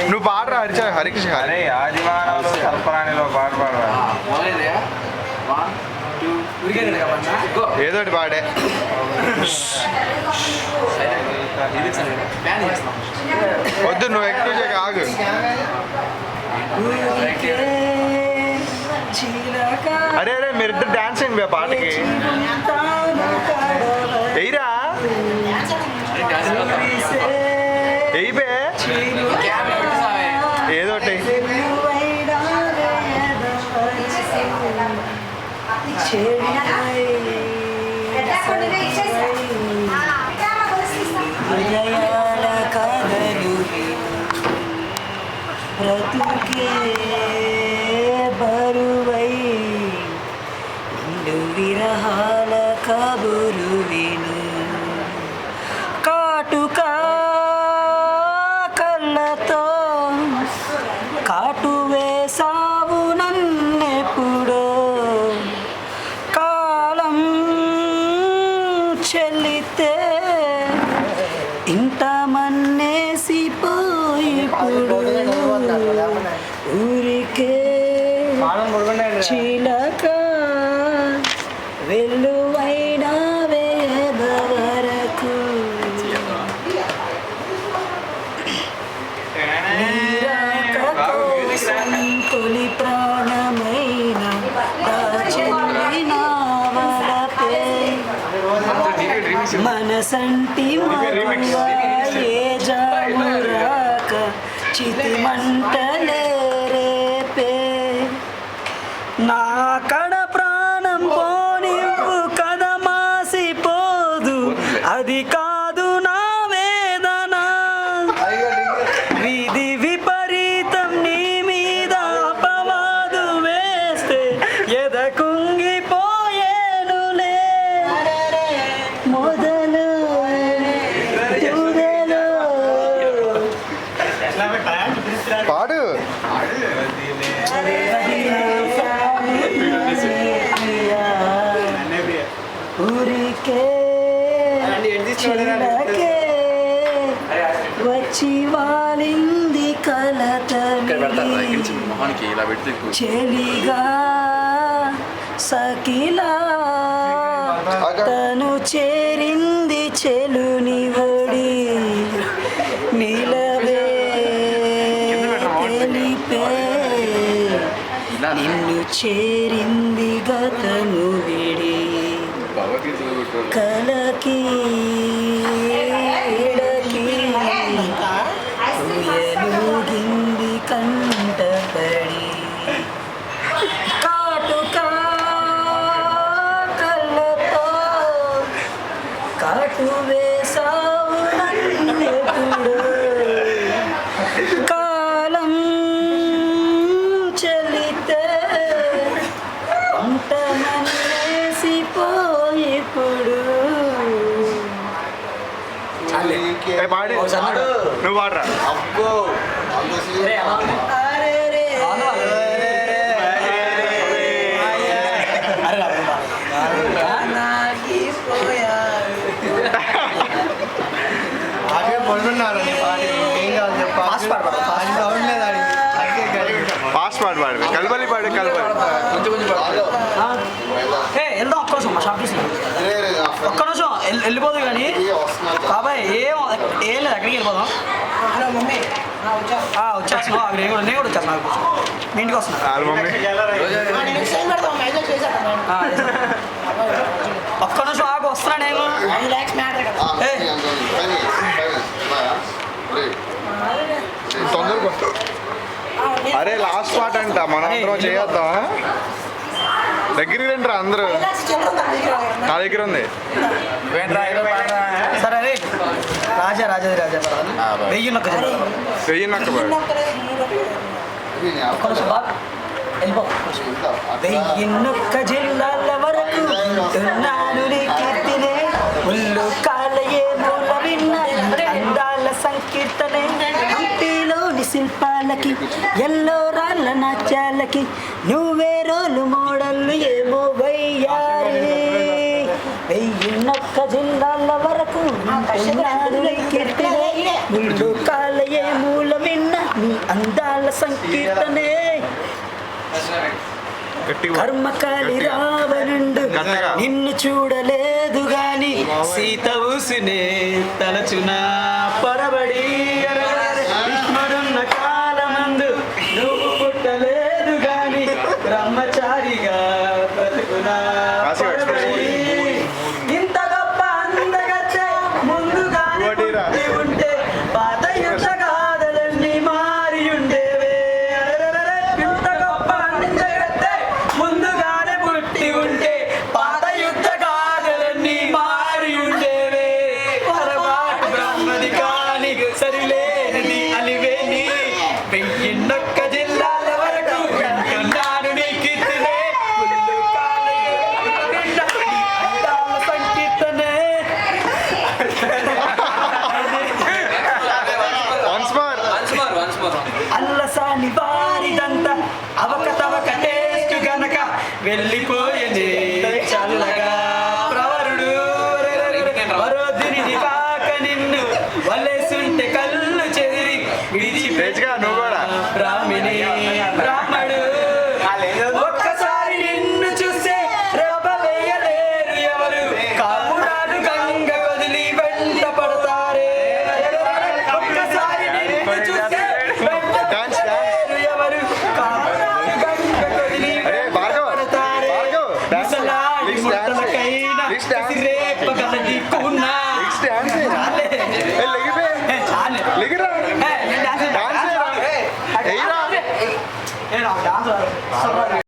నువ్వు పాడరా హరికృష్ణ అరే ఆదివారంలో సర్పరాణిలో పాట పాడరా ఏదోటి పాడే వద్దు నువ్వు ఎక్కువ చేయక ఆగు అరే అరే మీరిద్దరు డాన్స్ అయింది పాటకి ఎయిరా ఎయిబే ఏదోటి బ్రతుకే బరువై విరహాల కబురు విను కాటుక కళ్ళతో కాటు వేసావు నన్నెప్పుడో కాలం చెల్లితే ఇంత మన్నేసిపోయిప్పుడు ఊరికే చిలక వెల్లువైన వేద వరకు తొలి ప్రాణమైన చెల్లిన వలపే మనసంటి ఏ జామురాక చితి మంటలే రేపే నా కడ ప్రాణం పోనివ్వు కథ మాసిపోదు అది కాదు నా వేదన విధి విపరీతం నీ మీద అపవాదు వేస్తే ఎద కుంగిపోయేనులే మొదలు పాడు ఊరికే చిలకే వచ్చి వాలింది కలతవి చెలిగా సకిలా తను చేరింది చెలుని ఒడి నిలవే తెలిపే నిన్ను చేరింది గతను విడి కలకి ఇడకి ఎలుగింది కంటపడి కాటుక కళ్ళతో కాటు వేసావు నన్నెప్పుడు కాలం చెల్లితే అంత మన్నేసిపోయిప్పుడు పాడి నువ్వు పాడరా అబ్బో పాస్ పాడు పాడు కలబలి పాడు కలబలి కొంచెం కొంచెం వెళ్దాం ఒక్క నిమిషం మా షాప్ ఒక్క నిమిషం వెళ్ళిపోదు కానీ బాబాయ్ ఏం లేదు ఎక్కడికి వెళ్ళిపోదాం వచ్చేస్తున్నావు అక్కడ నేను కూడా వచ్చేస్తున్నా మీ ఇంటికి వస్తున్నా ఒక్క నిమిషం ఆకు వస్తున్నా నేను తొందరగా అరే లాస్ట్ పాట అంట మనం అందరం చేయొద్దాం దగ్గరికి రండి అందరూ నా దగ్గర ఉంది సరే రే రాజా రాజా రాజా వెయ్యి నొక్క వెయ్యి నొక్క జిల్లాల వరకు వింటున్నాను నీ కీర్తినే ముళ్ళు కాలయే మూల విన్న అందాల సంకీర్తనే హంపీలోని శిల్పాలకి ఎల్లో రాళ్ళ నాట్యాలకి నువ్వే రోలు మోడళ్ళు ఏమో వయ్యారి వెయ్యి నొక్క జిల్లాల వరకు వింటున్నాను నీ కీర్తినే ముందు కాలయే మూల విన్న నీ అందాల సంకీర్తనే గట్టిగా కర్మకాలి రావణుండు గట్టిగా. నిన్ను చూడలేదు గాని సీత ఊసునే తలచునా పరబడి విష్ణుడున్న కాలమందు నువ్వు పుట్టలేదు గాని బ్రహ్మచారిగా బ్రతుకునా పరబడి. ఇంత గొప్ప అందగచ్చే ముందుగానే వడ్డీరా. పుట్టి ఉంటే పాత యుద్ధ గాథలన్నీ మారి ఉండేవే. అరెరెరెరె. ఇంత గొప్ప అందగచ్చే ముందుగానే పుట్టి ఉంటే పాత యుద్ధ గాథలన్నీ మారి ఉండేవే. పరమాటి బ్రహ్మది కాని సరిలేనిది అలివేని వెయ్యి నొక్క